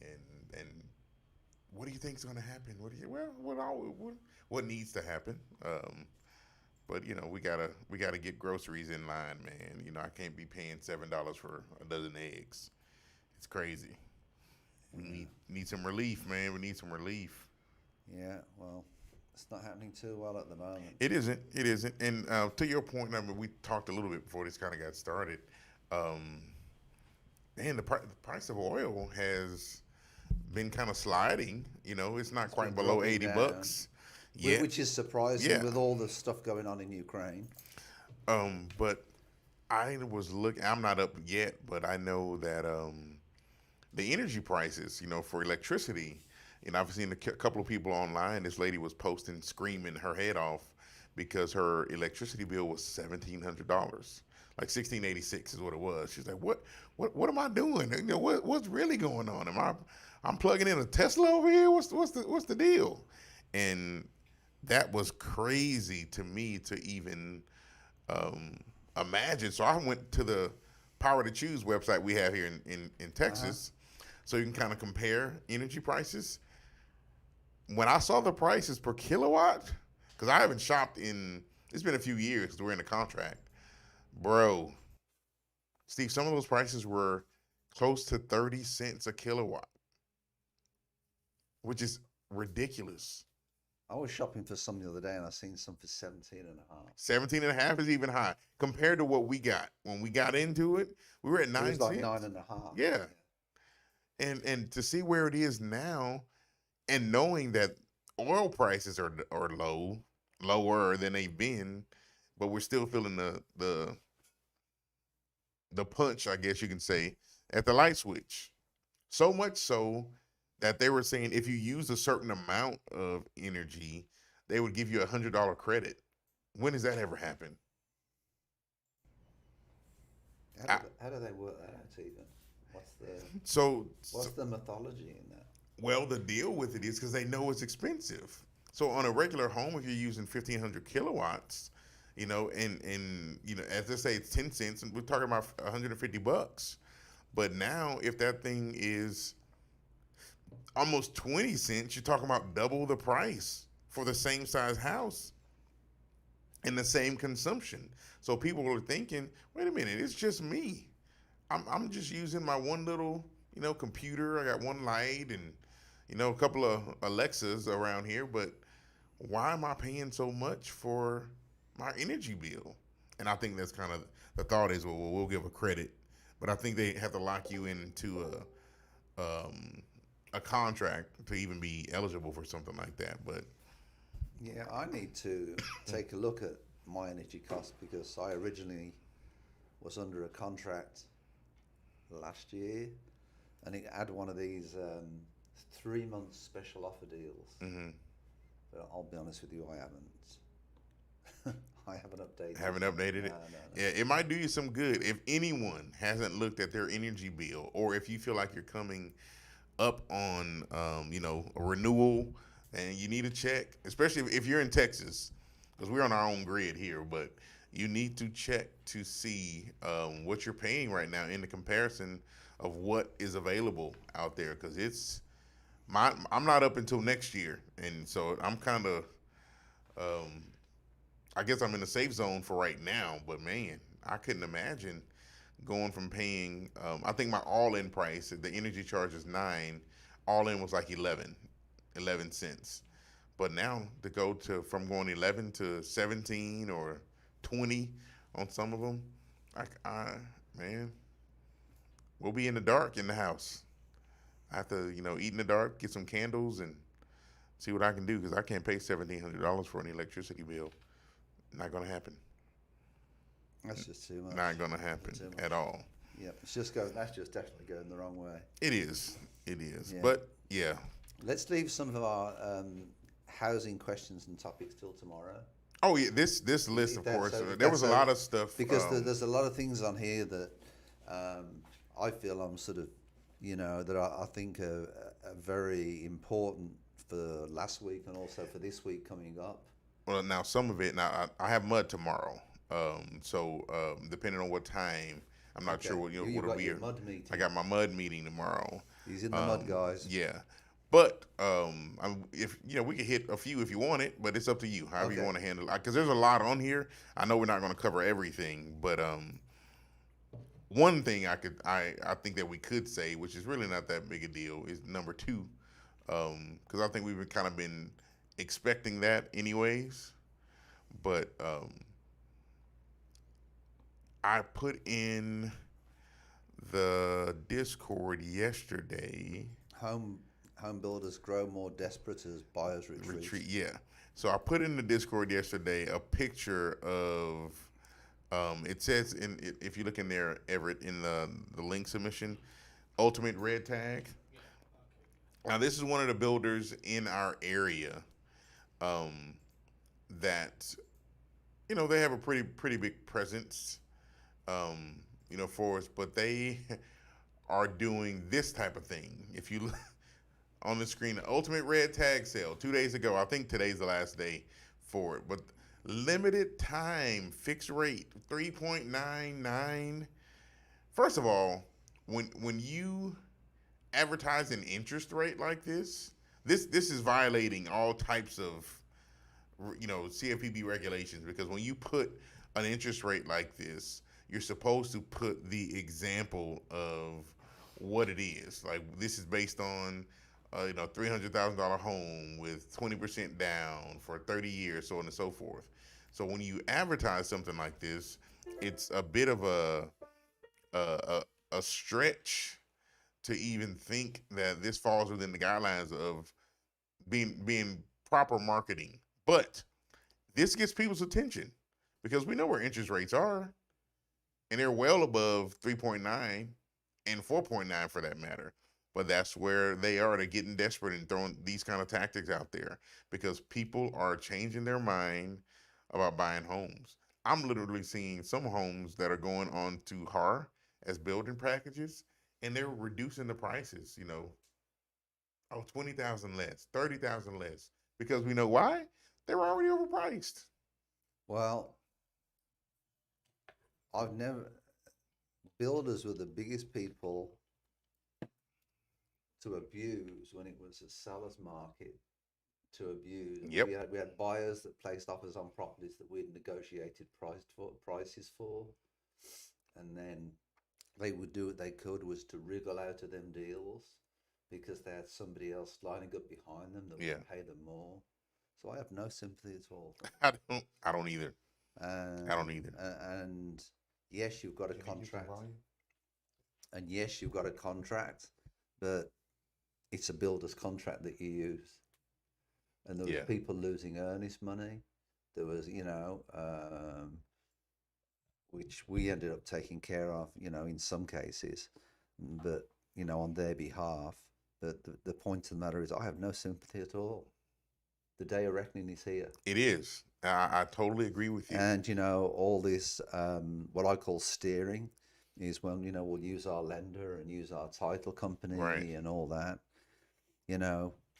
and what do you think is going to happen? What needs to happen? But we gotta get groceries in line, man. I can't be paying $7 for a dozen eggs. It's crazy. We need some relief, man. We need some relief. Yeah, well, it's not happening too well at the moment. It isn't. It isn't. And to your point, I mean, we talked a little bit before this kind of got started. Man, the price of oil has been kind of sliding. It's not quite below $80 yet, which is surprising with all the stuff going on in Ukraine. But I was looking. I'm not up yet, but I know that the energy prices, for electricity. I've seen a couple of people online. This lady was posting, screaming her head off because her electricity bill was $1,700, like $1,686 is what it was. She's like, "What am I doing? What's really going on? I'm plugging in a Tesla over here? What's the deal?" And that was crazy to me to even imagine. So I went to the Power to Choose website we have here in Texas, so you can kind of compare energy prices. When I saw the prices per kilowatt, because I haven't shopped it's been a few years because we're in a contract. Bro, Steve, some of those prices were close to 30 cents a kilowatt, which is ridiculous. I was shopping for some the other day and I seen some for 17 and a half. 17 and a half is even high compared to what we got. When we got into it, we were at 9 cents. It was like 9 and a half. Yeah. And to see where it is now, and knowing that oil prices are lower than they've been, but we're still feeling the punch, I guess you can say, at the light switch. So much so that they were saying if you use a certain amount of energy, they would give you a $100 credit. When does that ever happen? How do they work that out even? What's the mythology in that? Well, the deal with it is because they know it's expensive. So on a regular home, if you're using 1,500 kilowatts, and as they say, it's 10 cents, and we're talking about $150. But now, if that thing is almost 20 cents, you're talking about double the price for the same size house and the same consumption. So people are thinking, wait a minute, it's just me. I'm just using my one little, computer. I got one light and, a couple of Alexas around here, but why am I paying so much for my energy bill? And I think that's kind of the thought is, well, we'll give a credit, but I think they have to lock you into a contract to even be eligible for something like that. But yeah, I need to take a look at my energy costs because I originally was under a contract last year, and it had one of these 3-month special offer deals. Mm-hmm. But I'll be honest with you, I haven't updated. Haven't updated it? No. Yeah, it might do you some good if anyone hasn't looked at their energy bill, or if you feel like you're coming up on a renewal and you need to check, especially if you're in Texas, because we're on our own grid here, but you need to check to see what you're paying right now in the comparison of what is available out there, because I'm not up until next year, and so I'm kind of I guess I'm in the safe zone for right now. But man, I couldn't imagine going from paying I think my all-in price, the energy charge is $9, all-in was like 11 cents. But now to go from going 11 to 17 or 20 on some of them, man, we'll be in the dark in the house. I have to, eat in the dark, get some candles, and see what I can do, because I can't pay $1,700 for an electricity bill. Not going to happen. That's just too much. Not going to happen at all. Yep, that's just definitely going the wrong way. It is. Yeah. But, yeah. Let's leave some of our housing questions and topics till tomorrow. Oh, yeah, this list, of course, there was a lot of stuff. Because there's a lot of things on here that I feel I'm sort of, that I think are very important for last week and also for this week coming up. Well, now some of it, I have mud tomorrow. So depending on what time, I'm not sure what it'll be. Your mud meeting. I got my mud meeting tomorrow. He's in the mud, guys. Yeah, but if we could hit a few if you want it, but it's up to you. However you Okay. want to handle it, because there's a lot on here. I know we're not going to cover everything, but one thing I think that we could say, which is really not that big a deal, is number two, because I think we've kind of been expecting that anyways. But I put in the Discord yesterday. Home builders grow more desperate as buyers retreat. Yeah. So I put in the Discord yesterday a picture of. It says if you look in there, Everett, in the link submission, ultimate red tag. Now this is one of the builders in our area, that they have a pretty big presence, for us, but they are doing this type of thing. If you look on the screen, the ultimate red tag sale 2 days ago. I think today's the last day for it, but limited time fixed rate 3.99. First of all, when you advertise an interest rate like this is violating all types of CFPB regulations, because when you put an interest rate like this, you're supposed to put the example of what it is. Like, this is based on $300,000 home with 20% down for 30 years, so on and so forth. So when you advertise something like this, it's a bit of a stretch to even think that this falls within the guidelines of being proper marketing. But this gets people's attention because we know where interest rates are, and they're well above 3.9 and 4.9 for that matter. But that's where they are. They're getting desperate and throwing these kind of tactics out there because people are changing their mind about buying homes. I'm literally seeing some homes that are going on to HAR as building packages, and they're reducing the prices, 20,000 less, 30,000 less, because we know why? They were already overpriced. Well, builders were the biggest people to abuse when it was a seller's market, to abuse. Yep. We had buyers that placed offers on properties that we'd negotiated prices for, and then they would do what they could was to wriggle out of them deals because they had somebody else lining up behind them that would pay them more. So I have no sympathy at all. I don't either. I don't either. And yes, you've got a contract. And yes, you've got a contract, but it's a builder's contract that you use. And there was people losing earnest money. There was, which we ended up taking care of, in some cases, but, on their behalf. But the point of the matter is I have no sympathy at all. The day of reckoning is here. It is. I totally agree with you. And, all this, what I call steering is when, we'll use our lender and use our title company and all that,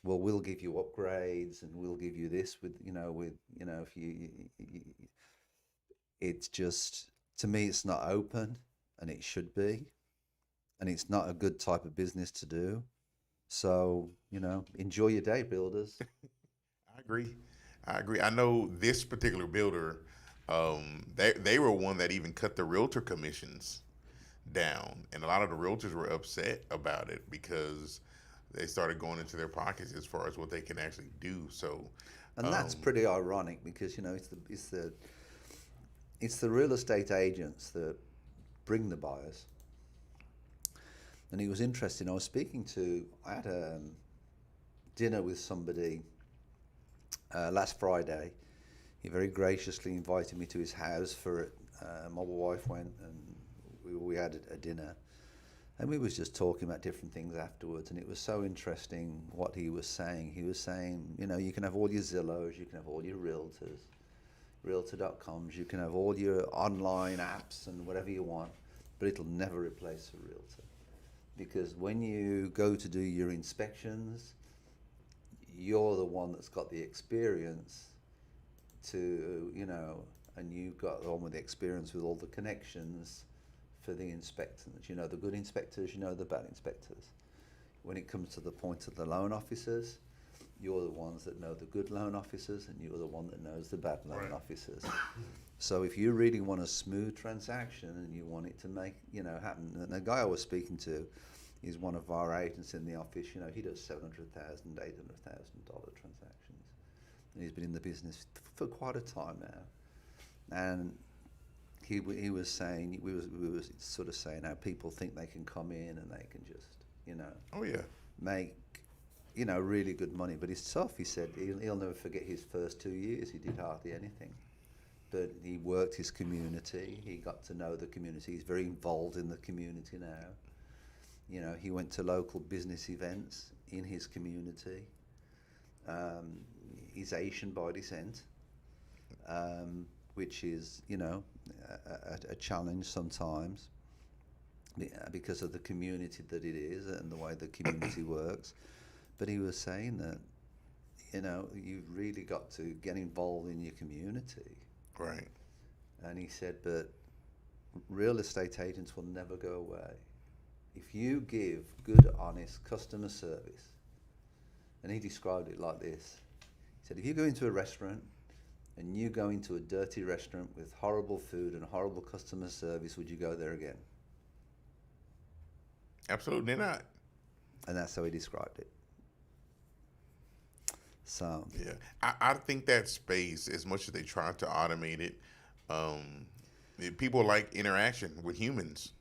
we'll give you upgrades and we'll give you this if you it's just, to me, it's not open, and it should be, and it's not a good type of business to do. So, enjoy your day, builders. I agree. I know this particular builder, they were one that even cut the realtor commissions down, and a lot of the realtors were upset about it because they started going into their pockets as far as what they can actually do. So, and that's pretty ironic because it's the real estate agents that bring the buyers. And it was interesting. I had a dinner with somebody last Friday. He very graciously invited me to his house for it. My wife went and we had a dinner. And we was just talking about different things afterwards, and it was so interesting what he was saying. He was saying, you can have all your Zillows, you can have all your realtors, realtor.coms, you can have all your online apps and whatever you want, but it'll never replace a realtor. Because when you go to do your inspections, you're the one that's got the experience to, and you've got the one with the experience with all the connections for the inspectors. The good inspectors, the bad inspectors. when it comes to the point of the loan officers, you're the ones that know the good loan officers, and you're the one that knows the bad loan officers. So if you really want a smooth transaction and you want it to make, happen, and the guy I was speaking to is one of our agents in the office. He does $700,000, $800,000 transactions, and he's been in the business for quite a time now. And he was saying, we was sort of saying how people think they can come in and they can just, Oh yeah. make, really good money. But it's tough. He said he'll never forget his first 2 years. He did hardly anything. But he worked his community. He got to know the community. He's very involved in the community now. He went to local business events in his community. He's Asian by descent, which is, a challenge sometimes because of the community that it is and the way the community works. But he was saying that, you've really got to get involved in your community. Right. And he said, but real estate agents will never go away. If you give good, honest customer service, and he described it like this. He said, if you go into a restaurant and you go into a dirty restaurant with horrible food and horrible customer service, would you go there again? Absolutely not. And that's how he described it. So yeah, I think that space, as much as they try to automate it, people like interaction with humans.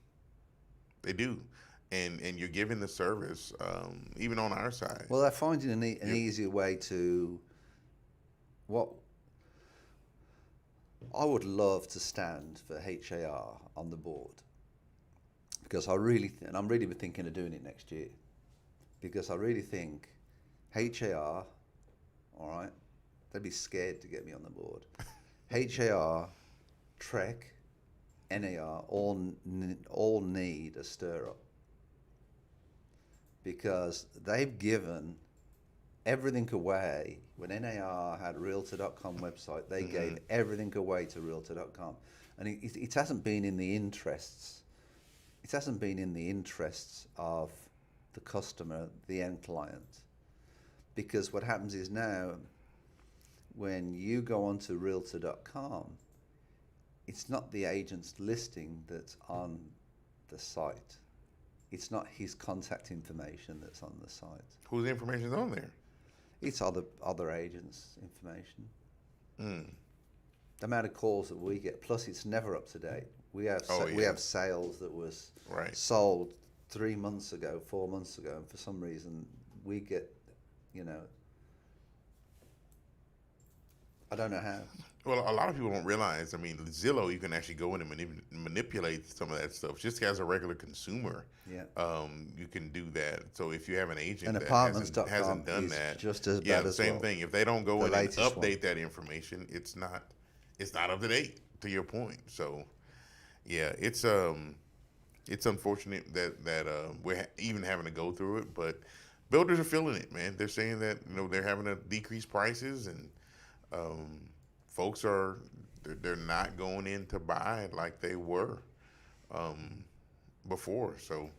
They do, and you're giving the service, even on our side. Well, they're finding an easier way to. What I would love to stand for HAR on the board, because I really and I'm really thinking of doing it next year, because I really think HAR. All right, they'd be scared to get me on the board. HAR, TREC, NAR all need a stir up, because they've given everything away. When NAR had Realtor.com website, they gave everything away to Realtor.com, and it hasn't been in the interests. It hasn't been in the interests of the customer, the end client. Because what happens is now, when you go onto Realtor.com, it's not the agent's listing that's on the site. It's not his contact information that's on the site. Whose information is on there? It's other agents' information. The amount of calls that we get, plus it's never up to date. We have we have sales that was sold 3 months ago, 4 months ago, and for some reason we get. I don't know how. Well, a lot of people don't realize. I mean, Zillow, you can actually go in and manipulate some of that stuff. Just as a regular consumer, you can do that. So if you have an agent that hasn't done that, just as bad as same thing. If they don't go in and update that information, it's not up to date. To your point. So, yeah, it's unfortunate that we're even having to go through it, but. Builders are feeling it, man. They're saying that they're having to decrease prices, and folks they're not going in to buy like they were before. So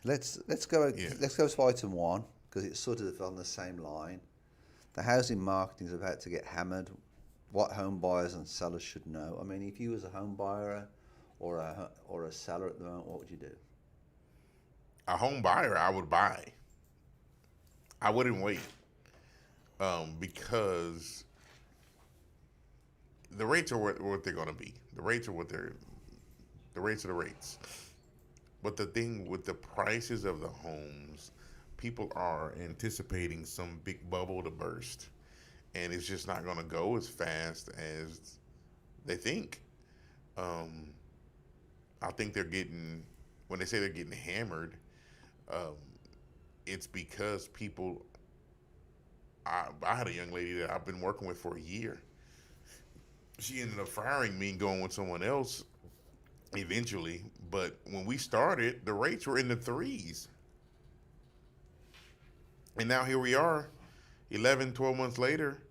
let's go to item 1, because it's sort of on the same line. The housing market is about to get hammered. What home buyers and sellers should know. I mean, if you was a home buyer or a seller at the moment, what would you do? A home buyer, I would buy. I wouldn't wait, because the rates are what they're going to be. The rates are the rates are the rates. But the thing with the prices of the homes, people are anticipating some big bubble to burst, and it's just not going to go as fast as they think. I think when they say they're getting hammered, it's because people. I had a young lady that I've been working with for a year. She ended up firing me and going with someone else eventually. But when we started, the rates were in the 3s. And now here we are, 11, 12 months later,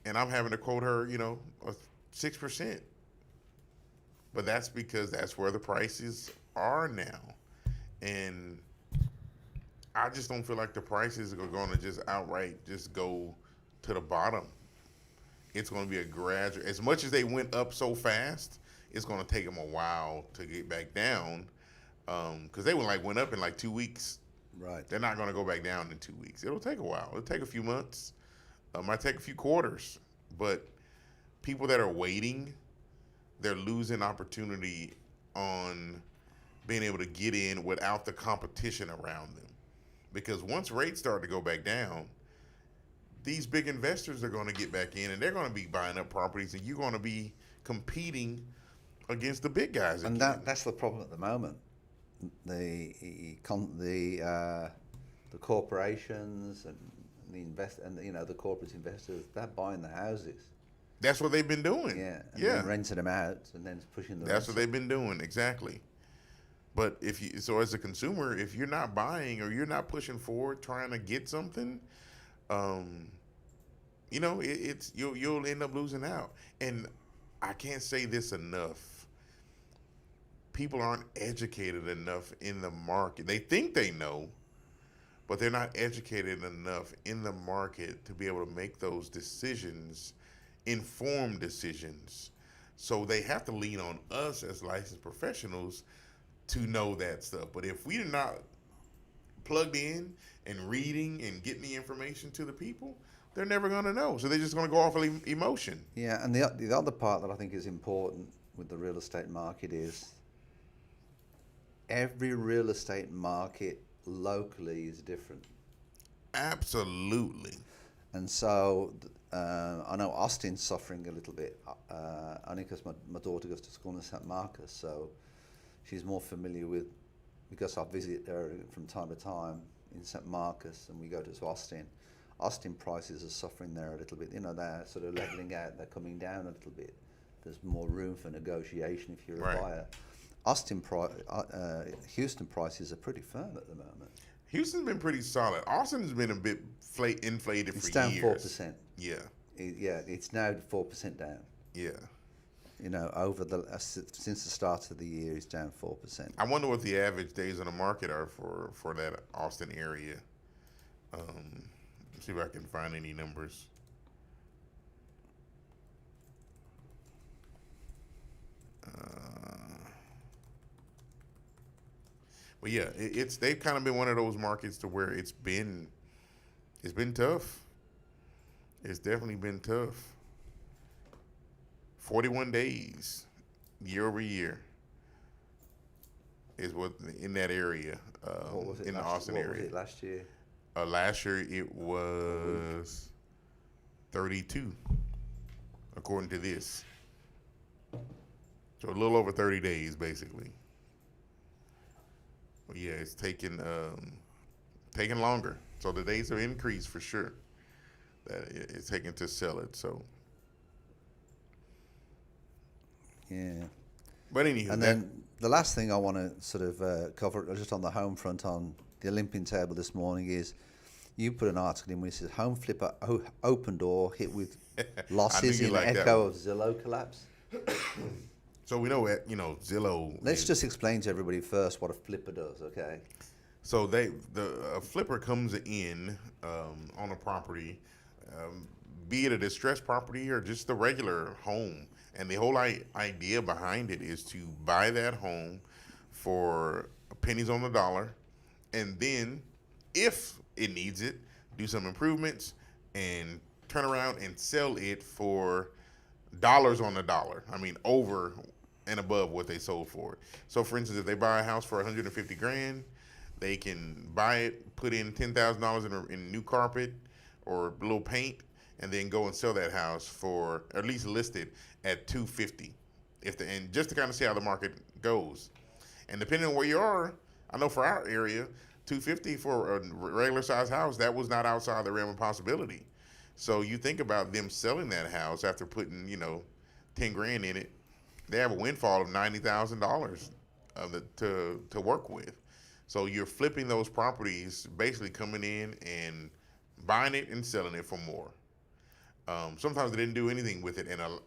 and I'm having to quote her, 6%. But that's because that's where the prices are now. And I just don't feel like the prices are going to just outright just go to the bottom. It's going to be a gradual. As much as they went up so fast, it's going to take them a while to get back down. Because they went up in like 2 weeks. Right. They're not going to go back down in 2 weeks. It'll take a while. It'll take a few months. Might take a few quarters. But people that are waiting, they're losing opportunity on being able to get in without the competition around them. Because once rates start to go back down, these big investors are going to get back in and they're going to be buying up properties, and you're going to be competing against the big guys And again. that's the problem at the moment. The corporations and the corporate investors, they're buying the houses. That's what they've been doing. Yeah, and then renting them out, and then pushing them. That's what they've been doing, exactly. But as a consumer, if you're not buying or you're not pushing forward, trying to get something, you'll end up losing out. And I can't say this enough. People aren't educated enough in the market. They think they know, but they're not educated enough in the market to be able to make those decisions, informed decisions. So they have to lean on us as licensed professionals to know that stuff. But if we're not plugged in and reading and getting the information to the people, they're never going to know. So they're just going to go off of emotion. Yeah, and the other part that I think is important with the real estate market is every real estate market locally is different. Absolutely. And so I know Austin's suffering a little bit, only because my daughter goes to school in St. Marcus, so she's more familiar with, because I visit her from time to time in St. Marcus and we go to Austin. Austin prices are suffering there a little bit. They're sort of leveling out, they're coming down a little bit. There's more room for negotiation if you're a buyer. Houston prices are pretty firm at the moment. Houston's been pretty solid. Austin's been a bit inflated it's for down years. 4%. Yeah. It's now 4% down. Yeah. Over since the start of the year, it's down 4%. I wonder what the average days on the market are for that Austin area. See if I can find any numbers. But yeah, they've kind of been one of those markets to where it's been tough. It's definitely been tough. 41 days, year over year, is what in that area. What was it in the Austin area? What was it last year? Last year it was 32, according to this. So a little over 30 days, basically. But yeah, it's taking longer. So the days have increased for sure. That it's taking to sell it. So yeah. But anywho, and then the last thing I want to sort of cover, just on the home front on the Olympian Table this morning, is you put an article in which says home flipper open door hit with losses in echo of Zillow collapse. So we know Zillow. Let's just explain to everybody first what a flipper does, okay? So a flipper comes in on a property, be it a distressed property or just the regular home. And the whole idea behind it is to buy that home for pennies on the dollar, and then, if it needs it, do some improvements and turn around and sell it for dollars on the dollar. I mean, over and above what they sold for it. So, for instance, if they buy a house for $150,000, they can buy it, put in $10,000 in new carpet or a little paint, and then go and sell that house for, or at least list it at $250,000. And just to kind of see how the market goes. And depending on where you are, I know for our area, $250,000 for a regular size house, that was not outside the realm of possibility. So you think about them selling that house after putting, $10,000 in it, they have a windfall of $90,000 to work with. So you're flipping those properties, basically coming in and buying it and selling it for more. Sometimes they didn't do anything with it, and a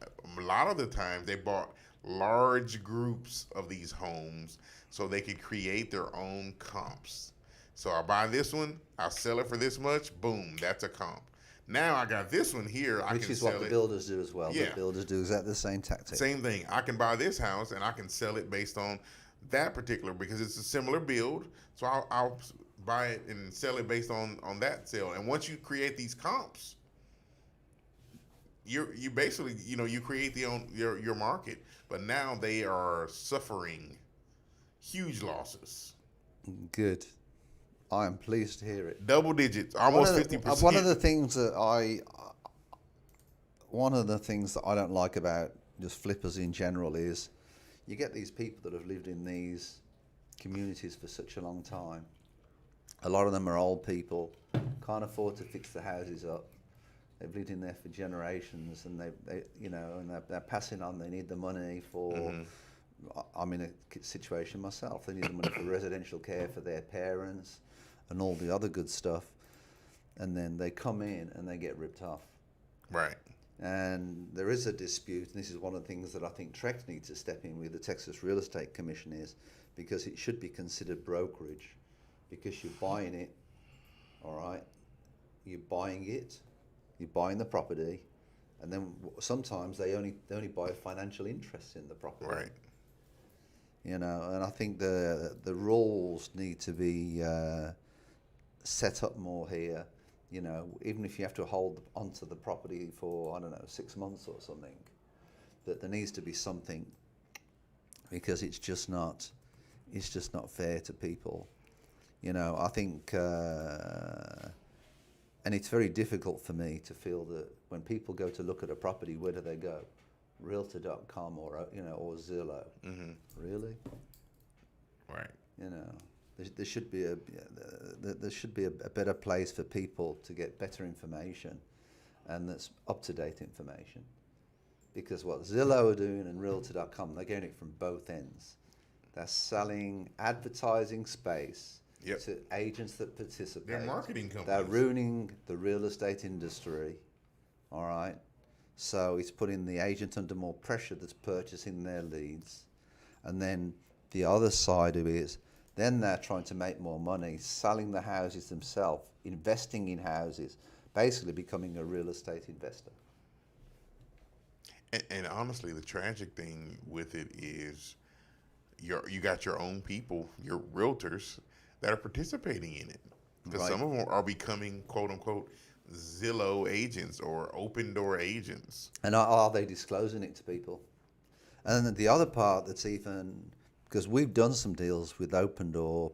lot of the times they bought large groups of these homes so they could create their own comps. So I buy this one, I'll sell it for this much. Boom, that's a comp. Now I got this one here. I Which can is sell what the it. builders do as well. Yeah. The builders do exactly the same tactic. Same thing. I can buy this house and I can sell it based on that particular because it's a similar build. So I'll buy it and sell it based on that sale. And once you create these comps, you basically you create your market. But now they are suffering huge losses. Good. I am pleased to hear it. Double digits, almost 50%. One of the things that I don't like about just flippers in general is you get these people that have lived in these communities for such a long time. A lot of them are old people, can't afford to fix the houses up. They've lived in there for generations, and they're passing on. They need the money for. I'm in a situation myself. They need the money for residential care for their parents, and all the other good stuff. And then they come in and they get ripped off. Right. And there is a dispute, and this is one of the things that I think TREC needs to step in with the Texas Real Estate Commission is, because it should be considered brokerage, because you're buying it, all right? You're buying it, you're buying the property, and then sometimes they only buy a financial interest in the property. Right. And I think the rules need to be set up more here. Even if you have to hold onto the property for, 6 months or something, that there needs to be something, because it's just not fair to people. I think, and it's very difficult for me to feel that when people go to look at a property, where do they go? Realtor.com or Zillow. Mm-hmm. Really? Right. There should be a better place for people to get better information, and that's up-to-date information. Because what Zillow are doing and Realtor.com, they're getting it from both ends. They're selling advertising space to agents that participate. They're marketing companies. They're ruining the real estate industry. All right. So it's putting the agent under more pressure that's purchasing their leads. And then the other side of it is, then they're trying to make more money, selling the houses themselves, investing in houses, basically becoming a real estate investor. And honestly, the tragic thing with it is you got your own people, your realtors, that are participating in it. Because some of them are becoming, quote unquote, Zillow agents or open door agents. And are they disclosing it to people? And then the other part that's even, because we've done some deals with Open Door.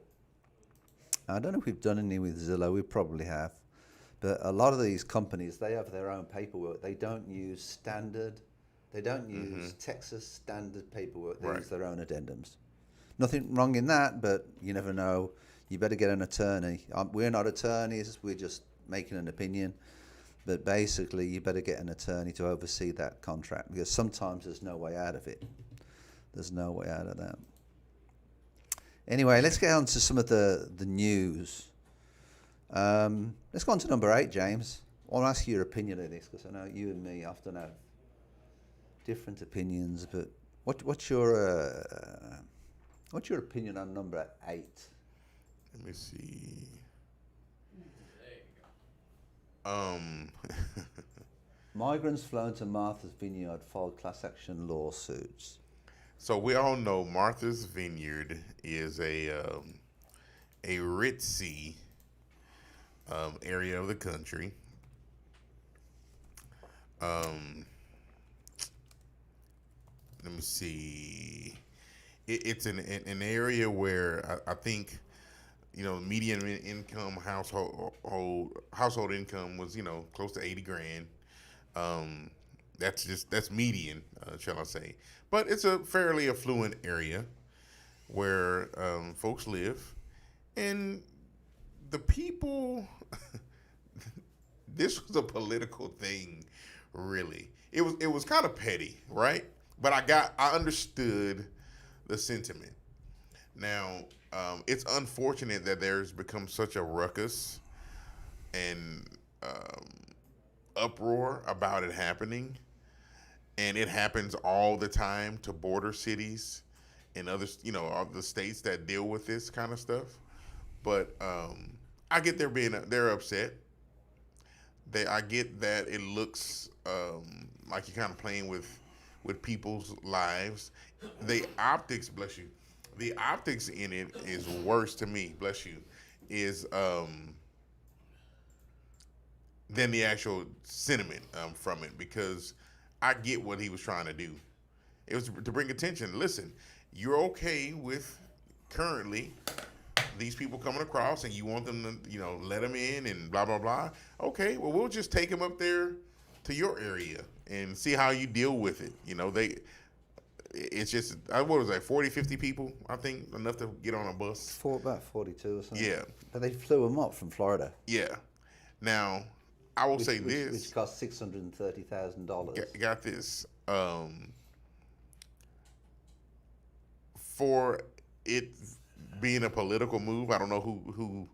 I don't know if we've done any with Zillow. We probably have. But a lot of these companies, they have their own paperwork. They don't use standard. They don't use Texas standard paperwork. They use their own addendums. Nothing wrong in that, but you never know. You better get an attorney. We're not attorneys. We're just making an opinion. But basically, you better get an attorney to oversee that contract, because sometimes there's no way out of it. There's no way out of that. Anyway, let's get on to some of the news. Let's go on to number 8, James. I want to ask you your opinion of this, because I know you and me often have different opinions. But what's your opinion on number 8? Let me see. Migrants flown to Martha's Vineyard filed class action lawsuits. So we all know Martha's Vineyard is a ritzy area of the country. Let me see. It's an area where I think, median income household income was, close to 80 grand. That's median, shall I say. But it's a fairly affluent area where folks live. And the people, this was a political thing, really. It was kind of petty, right? But I understood the sentiment. Now, it's unfortunate that there's become such a ruckus and uproar about it happening, and it happens all the time to border cities and others, all the states that deal with this kind of stuff. But I get they're upset. I get that it looks like you're kind of playing with people's lives. The optics, bless you. The optics in it is worse to me, bless you, is than the actual sentiment from it, because I get what he was trying to do. It was to bring attention. Listen, you're okay with currently these people coming across, and you want them to, let them in and blah, blah, blah. Okay, well, we'll just take them up there to your area and see how you deal with it. It's just, what was that, 40, 50 people, I think, enough to get on a bus? About 42 or something. Yeah. But they flew them up from Florida. Yeah. Now, I will say this. Which cost $630,000. Got this. For it being a political move, I don't know who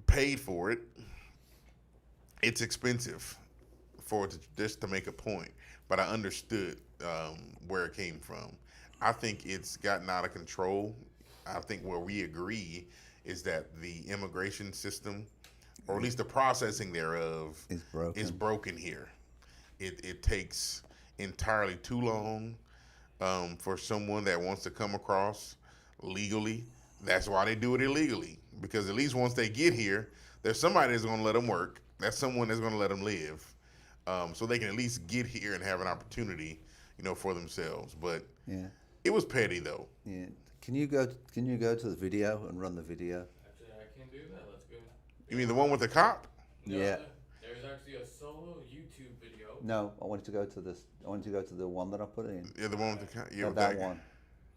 paid for it. It's expensive for it just to make a point, but I understood where it came from. I think it's gotten out of control. I think where we agree is that the immigration system, or at least the processing thereof, is broken here. It takes entirely too long for someone that wants to come across legally. That's why they do it illegally, because at least once they get here, there's somebody that's going to let them work. That's someone that's going to let them live, so they can at least get here and have an opportunity, for themselves. But yeah, it was petty though. Yeah. Can you go to the video and run the video? Actually, I can do that. Let's go. You mean the one with the cop? No, Yeah. There's actually a solo YouTube video. No, I wanted to go to this. I wanted to go to the one that I put in. Yeah, the one with the cop. Yeah, with that one.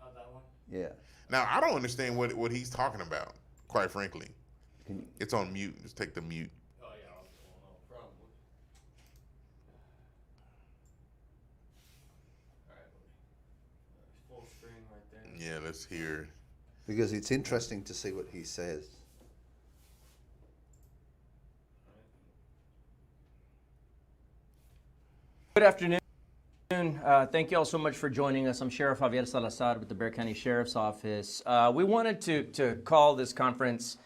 Oh, that one? Yeah. Now I don't understand what he's talking about. Quite frankly, Can you, it's on mute. Just take the mute. Oh, yeah. No problem. All right, buddy. Full screen right there. Yeah, let's hear. because it's interesting to see what he says. Good afternoon. Thank you all so much for joining us. I'm Sheriff Javier Salazar with the Bexar County Sheriff's Office. We wanted to call this conference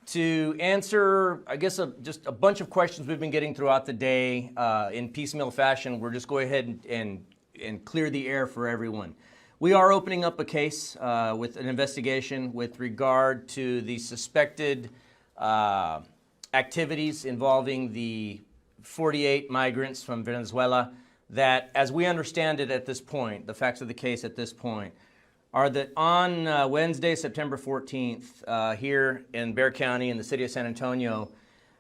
to answer, I guess, just a bunch of questions we've been getting throughout the day in piecemeal fashion. We're just going ahead and clear the air for everyone. We are opening up a case with an investigation with regard to the suspected activities involving the 48 migrants from Venezuela that, as we understand it at this point, the facts of the case at this point, are that on Wednesday, September 14th, here in Bexar County in the city of San Antonio,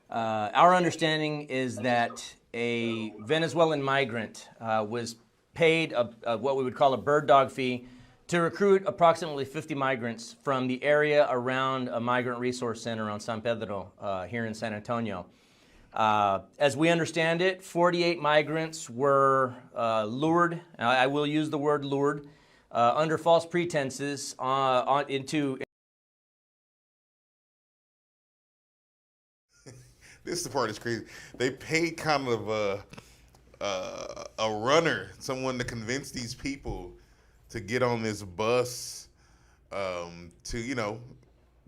our understanding is that a Venezuelan migrant was paid what we would call a bird dog fee to recruit approximately 50 migrants from the area around a migrant resource center on San Pedro here in San Antonio. As we understand it, 48 migrants were lured, I will use the word lured, under false pretenses into... This is the part that's crazy. They paid kind of a runner, someone to convince these people to get on this bus to,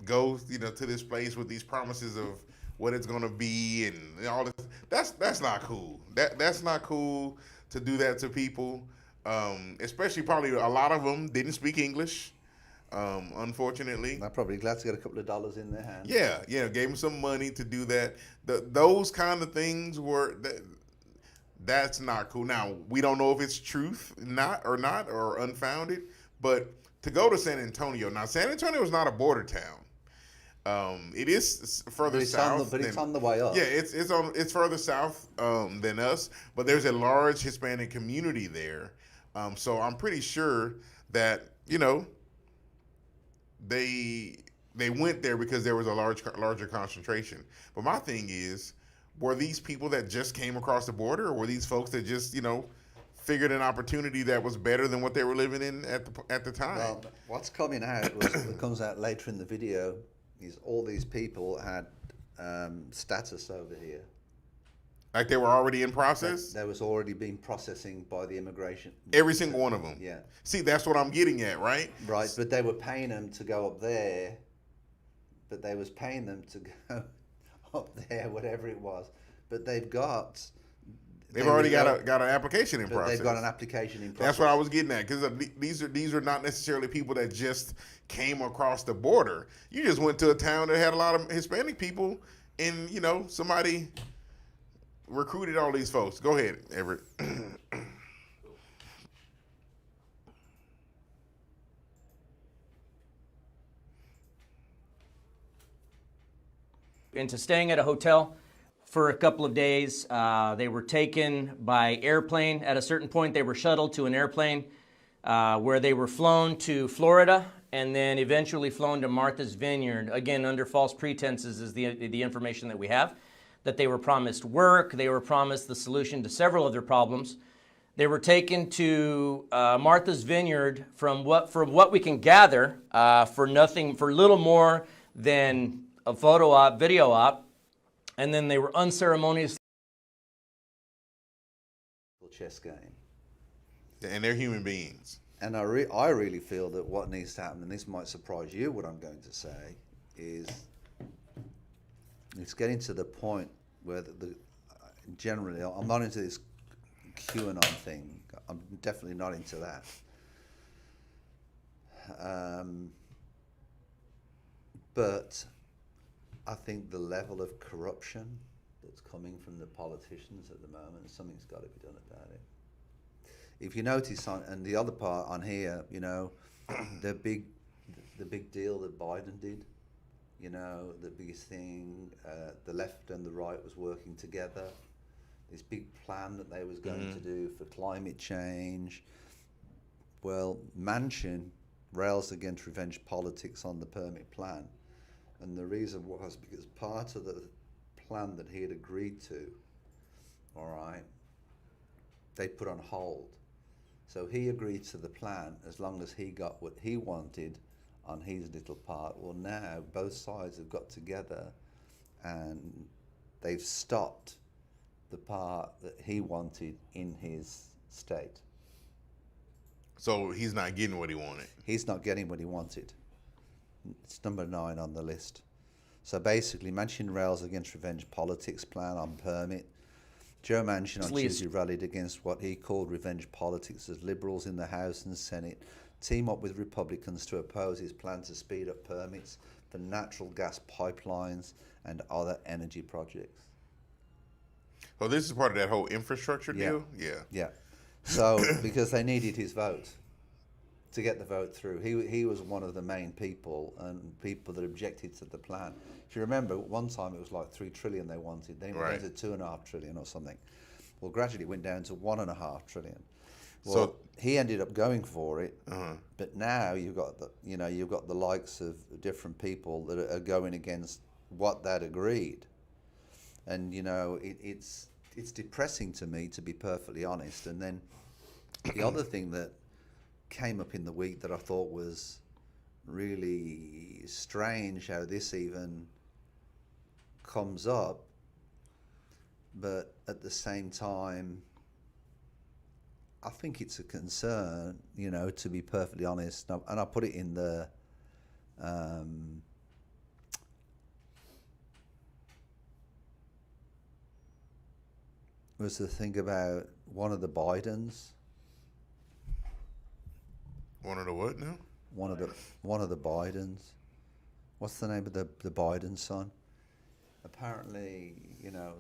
go, to this place with these promises of what it's gonna be and all this. That's not cool. That's not cool to do that to people. Especially probably a lot of them didn't speak English, unfortunately. I'm probably glad to get a couple of dollars in their hand. Yeah, gave them some money to do that. Those kind of things that's not cool. Now, we don't know if it's truth or unfounded, but to go to San Antonio. Now, San Antonio is not a border town. It is further south. But it's on the way up. Yeah, it's further south than us, but there's a large Hispanic community there. So I'm pretty sure that they went there because there was a larger concentration. But my thing is, were these people that just came across the border, or were these folks that just figured an opportunity that was better than what they were living in at the time? Well, what's coming out, what comes out later in the video, is all these people had status over here. Like they were already in process? There was already been processing by the immigration. Every single one of them? Yeah. See, that's what I'm getting at, right? Right, but they were paying them to go up there but they was paying them to go up there, whatever it was. But they've already got an application in but process. they've got an application in process. That's what I was getting at, because these are not necessarily people that just came across the border. You just went to a town that had a lot of Hispanic people, and somebody recruited all these folks. Go ahead, Everett. Into staying at a hotel for a couple of days. They were taken by airplane. At a certain point, they were shuttled to an airplane where they were flown to Florida and then eventually flown to Martha's Vineyard, again, under false pretenses is the information that we have, that they were promised work, they were promised the solution to several of their problems. They were taken to Martha's Vineyard from what we can gather for little more than a photo op, video op, and then they were unceremoniously chess game. And they're human beings. And I really feel that what needs to happen, and this might surprise you, what I'm going to say, is it's getting to the point where generally, I'm not into this QAnon thing. I'm definitely not into that. But I think the level of corruption that's coming from the politicians at the moment, something's got to be done about it. If you notice and the other part on here, the big deal that Biden did, the biggest thing, the left and the right was working together. This big plan that they was going to do for climate change. Well, Manchin rails against revenge politics on the permit plan. And the reason was because part of the plan that he had agreed to, all right, they put on hold. So he agreed to the plan as long as he got what he wanted on his little part. Well, now both sides have got together and they've stopped the part that he wanted in his state. So he's not getting what he wanted. He's not getting what he wanted. It's number 9 on the list. So basically, Manchin rails against revenge politics plan on permit. Joe Manchin on Tuesday rallied against what he called revenge politics as Liberals in the House and Senate team up with Republicans to oppose his plan to speed up permits for natural gas pipelines and other energy projects. Oh, this is part of that whole infrastructure deal? Yeah. So, because they needed his vote to get the vote through. He was one of the main people and people that objected to the plan. If you remember, one time it was like 3 trillion they wanted. Then it went down to 2.5 trillion or something. Well, gradually it went down to 1.5 trillion. Well, so he ended up going for it, but now you've got the likes of different people that are going against what that agreed, and it's depressing to me, to be perfectly honest. And then the other thing that came up in the week that I thought was really strange, how this even comes up, but at the same time, I think it's a concern, to be perfectly honest. And I put it in the was the thing about one of the Bidens. One of the what now? One of the Bidens. What's the name of the Biden son? Apparently,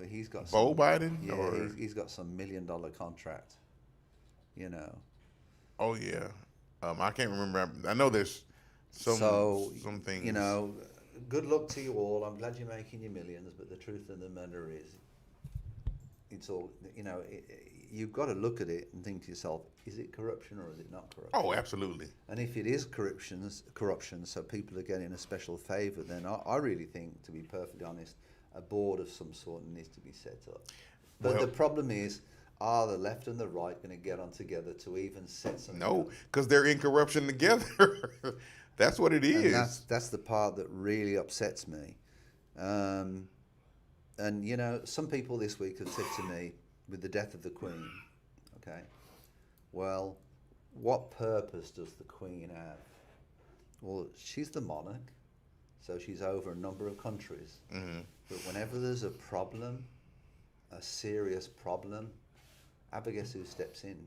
he's got Beau Biden. Yeah, he's got some $1 million contract. Oh yeah, I can't remember. I know there's some things. Good luck to you all. I'm glad you're making your millions, but the truth of the matter is, it's all you've got to look at it and think to yourself: is it corruption or is it not corruption? Oh, absolutely. And if it is corruption, so people are getting a special favour, then I really think, to be perfectly honest, a board of some sort needs to be set up. But the problem is, are the left and the right going to get on together to even set something up? No, because they're in corruption together. That's what it is. And that's the part that really upsets me. And some people this week have said to me, with the death of the Queen, okay, well, what purpose does the Queen have? Well, she's the monarch, So she's over a number of countries. Mm-hmm. But whenever there's a problem, a serious problem, Abba, guess who steps in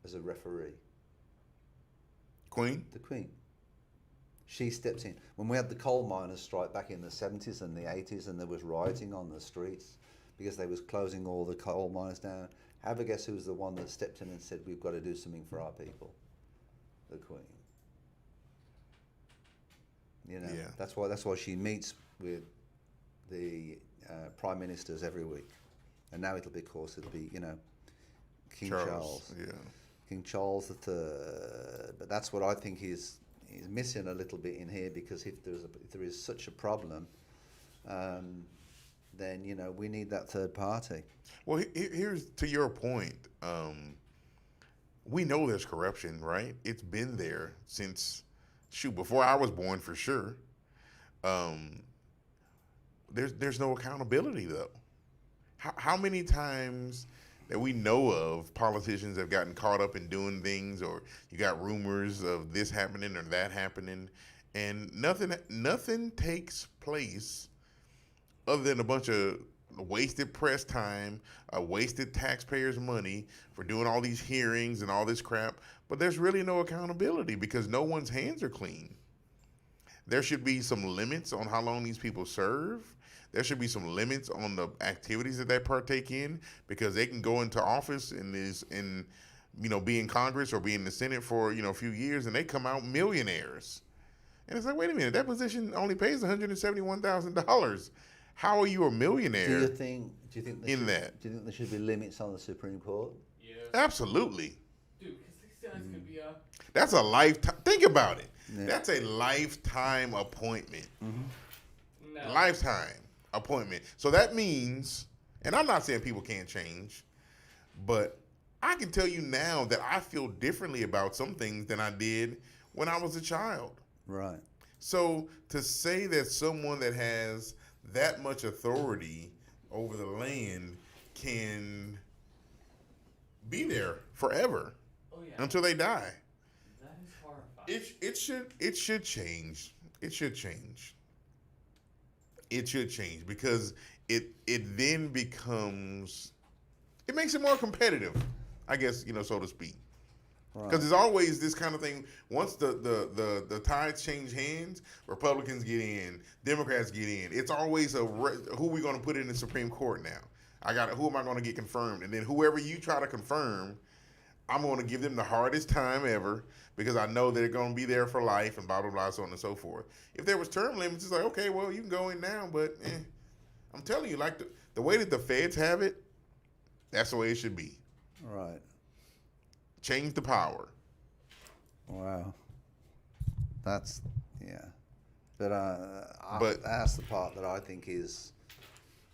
as a referee? Queen? The Queen. She steps in. When we had the coal miners strike back in the 70s and the 80s, and there was rioting on the streets because they was closing all the coal mines down, have a guess who was the one that stepped in and said, we've got to do something for our people? The Queen. You know, Yeah. that's why she meets with the prime ministers every week. And now it'll be King Charles. Yeah. King Charles III. But that's what I think he's missing a little bit in here, because if there is such a problem, then we need that third party. Well, here's to your point. We know there's corruption, right? It's been there since before I was born, for sure. There's no accountability though. How many times that we know of politicians have gotten caught up in doing things, or you got rumors of this happening or that happening, and nothing takes place other than a bunch of wasted press time, wasted taxpayers' money for doing all these hearings and all this crap. But there's really no accountability because no one's hands are clean. There should be some limits on how long these people serve. There should be some limits on the activities that they partake in, because they can go into office and be in Congress or be in the Senate for a few years, and they come out millionaires. And it's like, wait a minute, that position only pays $171,000. How are you a millionaire? Do you think there should be limits on the Supreme Court? Yeah. Absolutely. Dude, because these guys could be a. That's a lifetime. Think about it. Yeah. That's a lifetime appointment. Mm-hmm. No. Lifetime appointment. So that means, and I'm not saying people can't change, but I can tell you now that I feel differently about some things than I did when I was a child. Right. So to say that someone that has that much authority over the land can be there forever Oh yeah. until they die. That is horrifying. It should change. It should change. It should change because it then becomes, it makes it more competitive, I guess, so to speak. Right. Because there's always this kind of thing. Once the tides change hands, Republicans get in, Democrats get in. It's always who we going to put in the Supreme Court now? Who am I going to get confirmed? And then whoever you try to confirm, I'm going to give them the hardest time ever, because I know they're going to be there for life and blah, blah, blah, so on and so forth. If there was term limits, it's like, okay, well, you can go in now, but I'm telling you, like the way that the feds have it, that's the way it should be. Right. Change the power. Wow. That's, yeah. But But- that's the part that I think is,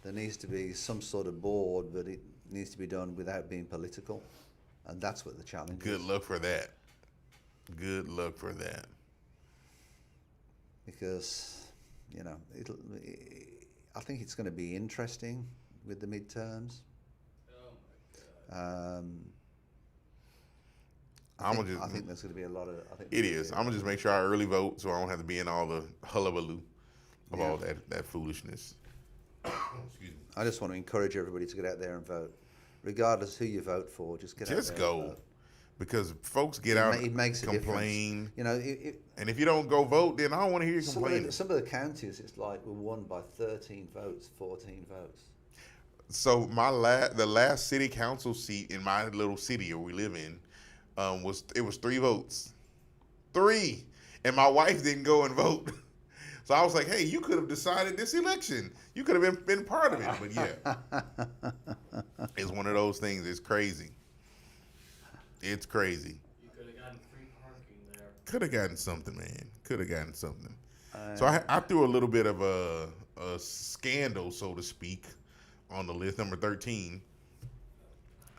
there needs to be some sort of board, but it needs to be done without being political. And that's what the challenge Good is. luck for that. Good luck for that. Because, I think it's going to be interesting with the midterms. Oh my god. I I'm gonna think there's going to be a lot of. It is. I'm gonna just make sure I early vote so I don't have to be in all the hullabaloo of all that foolishness. Excuse me. I just want to encourage everybody to get out there and vote, regardless who you vote for. Just get out Just there go, and vote. because folks get out, It makes a complain, difference. and if you don't go vote, then I don't want to hear you complaining. Some of the counties, it's like we're won by 13 votes, 14 votes. So the last city council seat in my little city where we live in was 3 votes, 3, and my wife didn't go and vote. So I was like, hey, you could have decided this election. You could have been part of it. But yeah, it's one of those things. It's crazy. It's crazy. You could have gotten free parking there. Could have gotten something, man. Could have gotten something. So I threw a little bit of a scandal, so to speak, on the list, number 13.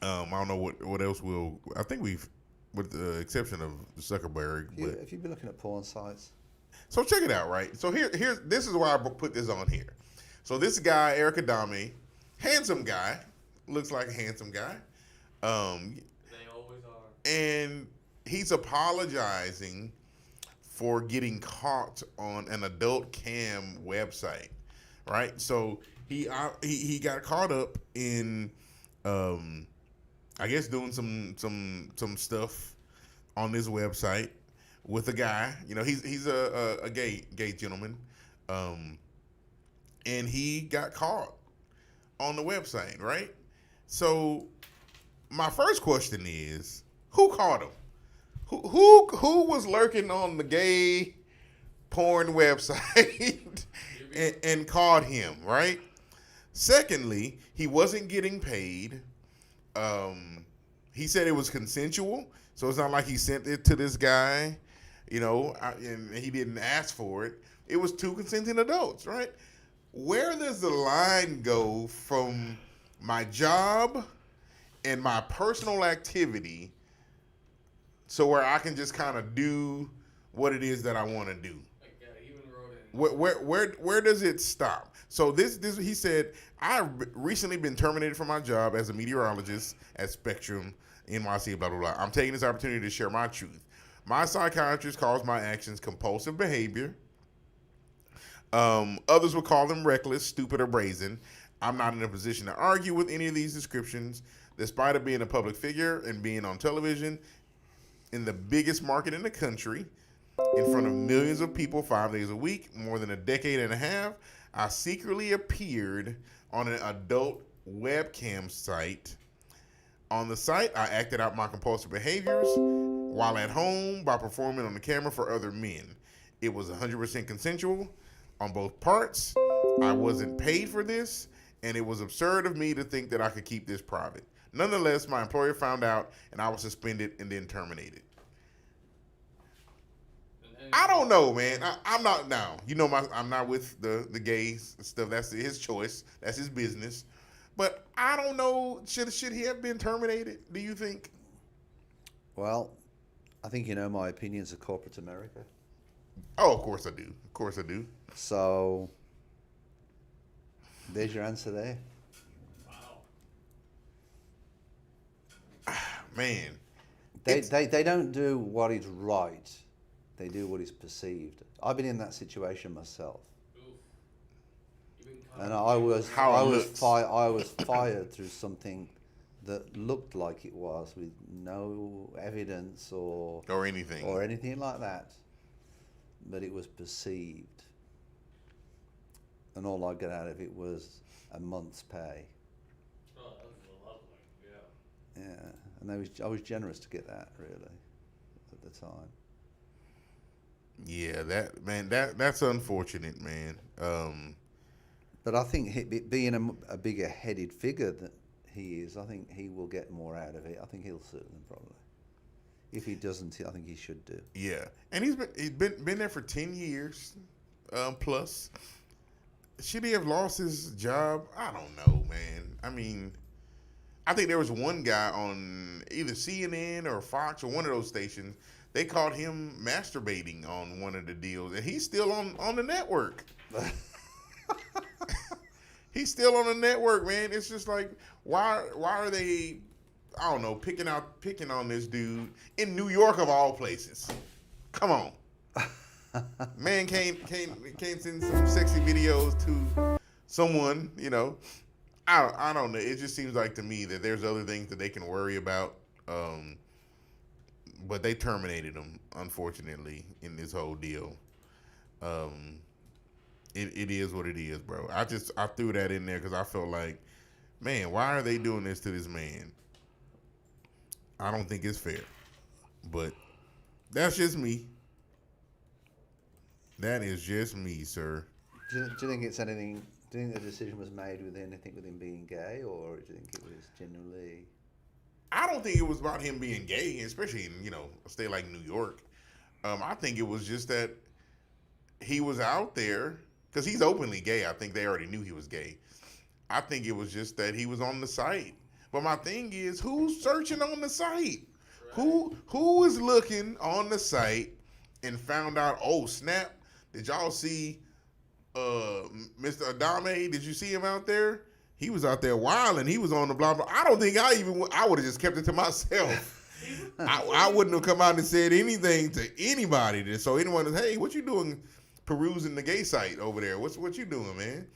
I don't know what else will. I think we've, with the exception of Zuckerberg. If you've been looking at porn sites, So check it out, right? So this is why I put this on here. So this guy, Eric Adame, handsome guy, looks like a handsome guy. They always are. And he's apologizing for getting caught on an adult cam website, right? So he got caught up in, I guess, doing some stuff on this website with a guy. You know, he's a gay gentleman, and he got caught on the website, right? So my first question is, who caught him? Who was lurking on the gay porn website and caught him, right? Secondly, he wasn't getting paid. He said it was consensual, so it's not like he sent it to this guy, you know, and he didn't ask for it. It was two consenting adults, right? Where does the line go from my job and my personal activity, so where I can just kind of do what it is that I want to do? He even wrote in. Where does it stop? So this he said, I recently been terminated from my job as a meteorologist at Spectrum NYC, blah, blah, blah. I'm taking this opportunity to share my truth. My psychiatrist calls my actions compulsive behavior. Others would call them reckless, stupid, or brazen. I'm not in a position to argue with any of these descriptions. Despite of being a public figure and being on television in the biggest market in the country, in front of millions of people 5 days a week, more than a decade and a half, I secretly appeared on an adult webcam site. On the site, I acted out my compulsive behaviors while at home by performing on the camera for other men. It was 100% consensual on both parts. I wasn't paid for this, and it was absurd of me to think that I could keep this private. Nonetheless, my employer found out, and I was suspended and then terminated. I don't know, man. I'm not now. You know, I'm not with the gays and stuff. That's his choice. That's his business. But I don't know. Should he have been terminated? Do you think? Well, I think you know my opinions of corporate America. Oh, of course I do. Of course I do. So there's your answer there. Man, They don't do what is right. They do what is perceived. I've been in that situation myself, and I was fired through something that looked like it was, with no evidence or anything like that. But it was perceived, and all I got out of it was a month's pay. Oh, that was lovely. Yeah. Yeah, and I was generous to get that, really, at the time. Yeah, that's unfortunate, man. But I think being a bigger headed figure that he is, I think he will get more out of it. I think he'll sue them probably. If he doesn't, I think he should do. Yeah, and he's been there for 10 years, plus. Should he have lost his job? I don't know, man. I mean, I think there was one guy on either CNN or Fox or one of those stations. They caught him masturbating on one of the deals, and he's still on the network. He's still on the network, man. It's just like, why are they, I don't know, picking on this dude in New York of all places? Come on. Man can't send some sexy videos to someone, you know. I don't know. It just seems like to me that there's other things that they can worry about. But they terminated him, unfortunately, in this whole deal. It is what it is, bro. I threw that in there because I felt like, man, why are they doing this to this man? I don't think it's fair. But that's just me. That is just me, sir. Do you think it's anything? Do you think the decision was made with anything with him being gay, or do you think it was genuinely? I don't think it was about him being gay, especially in, you know, a state like New York. I think it was just that he was out there because he's openly gay. I think they already knew he was gay. I think it was just that he was on the site. But my thing is, who's searching on the site? Right. Who is looking on the site and found out, oh, snap, did y'all see Mr. Adame? Did you see him out there? He was out there wilding. He was on the blah, blah. I don't think I would have just kept it to myself. I wouldn't have come out and said anything to anybody. So anyone is, hey, what you doing perusing the gay site over there? What you doing, man?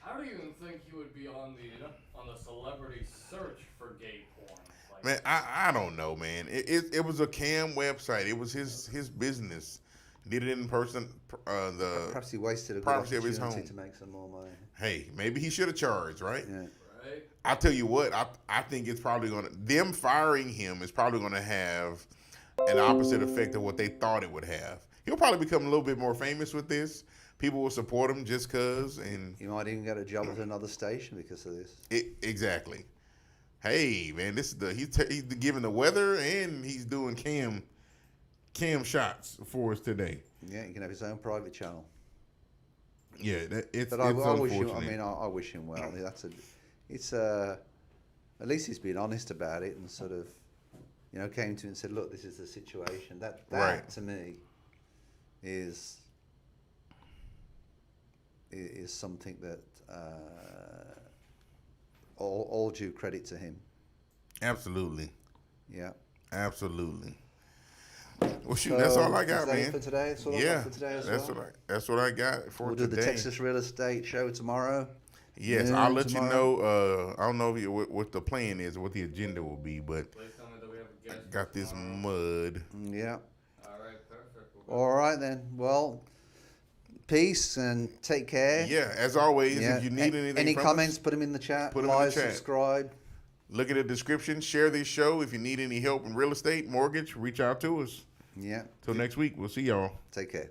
I don't even think he would be on the celebrity search for gay porn. Like, Man, I don't know, man. It was a cam website. It was his business. Did it in person. Perhaps he wasted a good privacy of his opportunity home. to make some more money. Hey, maybe he should have charged, right? Yeah. right? I'll tell you what, I think it's probably them firing him is probably gonna have an opposite effect of what they thought it would have. He'll probably become a little bit more famous with this. People will support him just cause, and You might even get a job at another station because of this. exactly. Hey man, this is he's giving the weather and he's doing cam shots for us today. Yeah, he can have his own private channel. Yeah, it's But I wish him. unfortunate. I mean, I wish him well. It's at least he's been honest about it and sort of, came to him and said, "Look, this is the situation." That Right. to me is something that all due credit to him. Absolutely, Yeah. absolutely. Well, shoot, that's all I got, is that man. it for today? That's all I Yeah, got for today as well. that's what I got for We'll do today. the Texas real estate show tomorrow. Yes, noon I'll let tomorrow. you know. I don't know what the plan is or what the agenda will be, but Please tell me that we have a I guest. got this tomorrow. mud. Yeah. All right, perfect. We'll go. All right then. Well, peace and take care. Yeah, as always, Yeah. if you need anything Any from comments, us, put them in the chat. Put 'em in the Like, chat. subscribe. look at the description. Share this show. If you need any help in real estate, mortgage, reach out to us. Yeah. Till next week, we'll see y'all. Take care.